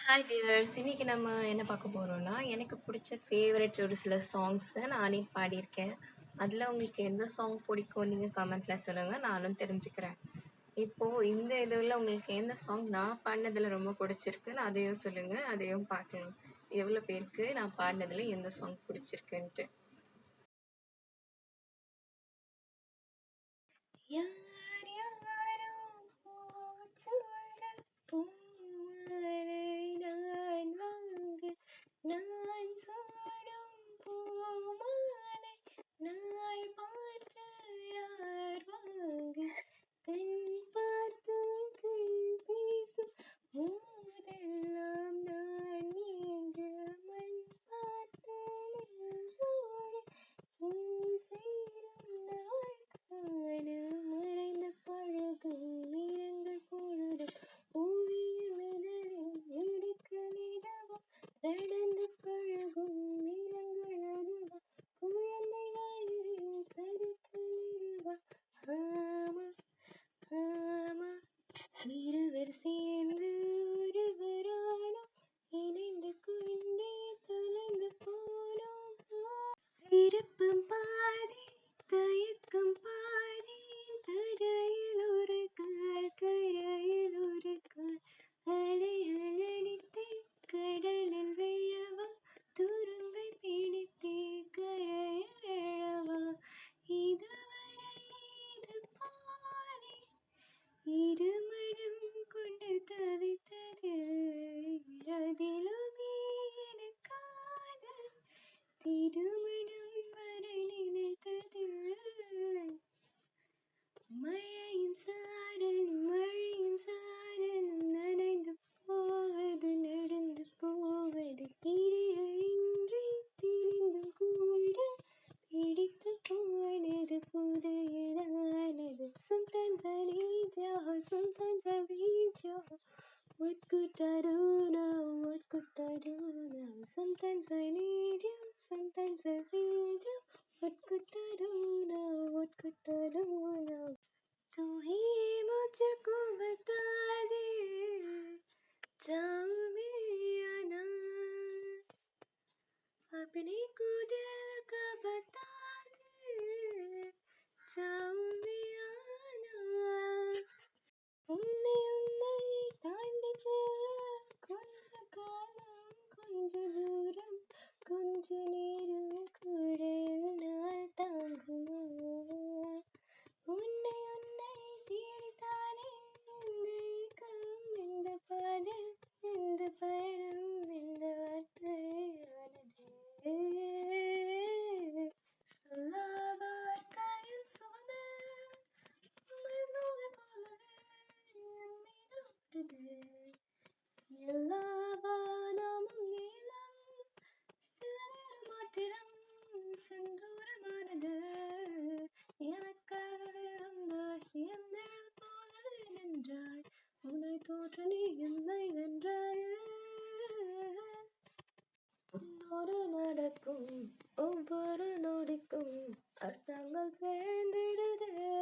Hi tears, இன்னைக்கு நம்ம என்ன பார்க்க போறோம்னா, எனக்கு பிடிச்ச ஃபேவரட் ஒரு சில சாங்ஸை நானே பாடியிருக்கேன். அதில் உங்களுக்கு எந்த சாங் பிடிக்கும் நீங்கள் கமெண்ட்டில் சொல்லுங்கள், நானும் தெரிஞ்சுக்கிறேன். இப்போது இந்த இதில் உங்களுக்கு எந்த சாங் நான் பாடினதில் ரொம்ப பிடிச்சிருக்குன்னு அதையும் சொல்லுங்கள், அதையும் பார்க்கலாம். எவ்வளோ பேருக்கு நான் பாடினதில் எந்த சாங் பிடிச்சிருக்குன்ட்டு. யார் யாரோ பூச்சூழல் பூமாலை நான் வாங்க, நான் சூடும் பூமாலை நாள் பார்த்து யார் வாங்க, கண் பார்த்து கை பேசும் போதெல்லாம் நான் நீங்க, மண் பார்த்து நெஞ்சோடு உன் சேரும் நாள் காண, மறைந்து பழகும் நிறங்கள் பொழுதும் ஓவியம் இதழில் எடுக்க நிலவும், நடந்து பழகும் நிறங்கள் அதுவா, குழந்தை வயதில் சரிக்க நிறுவா. ஆமா ஆமா, இருவர் சேர்ந்து ஒருவரானோம், இணைந்து கொண்டே தொலைந்து போனோம். விருப்பம் பாதி தயக்கம் பாதி, தரையில் ஒரு கால் கரையில் ஒரு கால், அலைகள் அடித்தே கடலில் விழவா, துரும்பை பிடித்தே கரையில் எழவா. இதுவரை இது பாதி, இருமனம் கொண்டு தவித்தது, அதிலுமே எனக்காக திருமணம் வரை நினைத்தது. மழையும் சாரலும் மழையும் சாரலும் நனைந்து போவது நடந்து போவது, இடைகள் இன்றி திரிந்தும் கூட பிடித்து போனது புதையலானது. Sometimes I need you, sometimes I need you. What could I do now? What could I do now? Sometimes I need you, sometimes I need you. What could I do now? What could I do now? तू ही मुझको बता दे, जाऊं मैं या ना, अपने को दिल का बता दे, जाऊं मैं या ना. உன்னை உன்னை தாண்டி செல்ல கொஞ்ச காலம் கொஞ்ச தூரம் கொஞ்ச நேரம் கூட என்னால் தாங்குமா. உன்னை உன்னை தேடித்தானே இந்த ஏக்கம், இந்த பாதை, இந்த பயணம், இந்த வார்த்தையானது. சொல்லாவார்த்தையின் சுகமே மருந்துகள் போலவே என் மீது வருது. எல்லா வானமும் நீளம், சில நேரம் மாத்திரம் செந்தூரமானது. எனக்காகவே வந்தாய், என் நிழல் போலவே நின்றாய், உன்னை தோற்று நீ என்னை வென்றாயே. உன்னோடு நடக்கும் ஒவ்வொரு நொடிக்கும் அர்த்தங்கள் சேர்ந்திடுதே.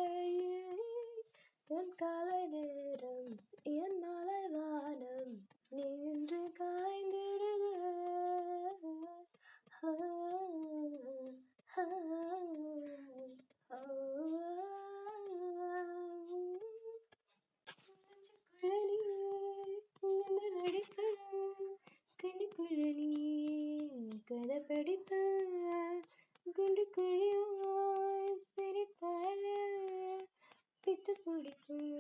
என் காலை நேரம் என் மாலை வானம் நீ இன்று காய்ந்திடுதே. கண்ணுக்குள்ள நீ கதை படிப்ப, குண்டு குழியோய் சிரிப்பால, பித்து பிடிக்கும்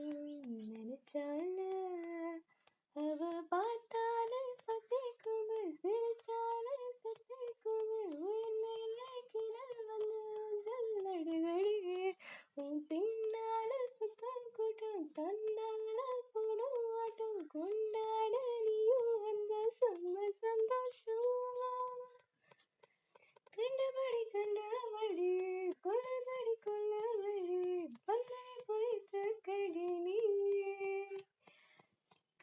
நினைச்சால, அவ பார்த்தாலே பத்திக்குமே, சிரிச்சாலே சத்திக்குமே, உயிர் மேலே கிணல் வந்து ஜல்லடுதடி. உன் பின்னால சுத்தம் கூட்டம் தன்னால போடும் ஆட்டம், கொண்டாட நீயும் வந்த செம்ம சந்தோஷம். கண்டபடி கண்டபடி கொள்ளதடி கொள்ளவரி, பல்லை பொய்த்த கடி நீயே.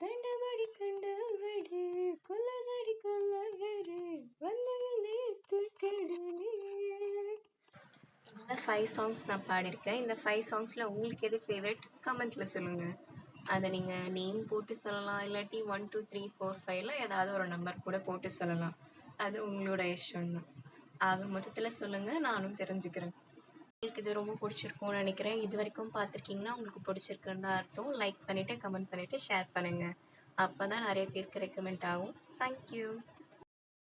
கண்டபடி கண்டபடி கொள்ளதடி கொள்ளவரி, பல்லை நேத்து கடி நீயே. இந்த 5 சாங்ஸ் நான் பாடியிருக்கேன். இந்த 5 சாங்ஸில் உங்களுக்கு எது ஃபேவரட் கமெண்ட்டில் சொல்லுங்கள். அதை நீங்கள் நேம் போட்டு சொல்லலாம், இல்லாட்டி 1 2 3 4 5ல ஏதாவது ஒரு நம்பர் கூட போட்டு சொல்லலாம். அது உங்களோட இஷ்டம் தான். ஆக மொத்தத்தில் சொல்லுங்கள், நானும் தெரிஞ்சுக்கிறேன். உங்களுக்கு இது ரொம்ப பிடிச்சிருக்கும்னு நினைக்கிறேன். இது வரைக்கும் பார்த்துருக்கீங்கன்னா உங்களுக்கு பிடிச்சிருக்குன்னு தான் அர்த்தம். லைக் பண்ணிவிட்டு கமெண்ட் பண்ணிவிட்டு ஷேர் பண்ணுங்கள். அப்போ தான் நிறைய பேருக்கு ரெக்கமெண்ட் ஆகும். தேங்க்யூ.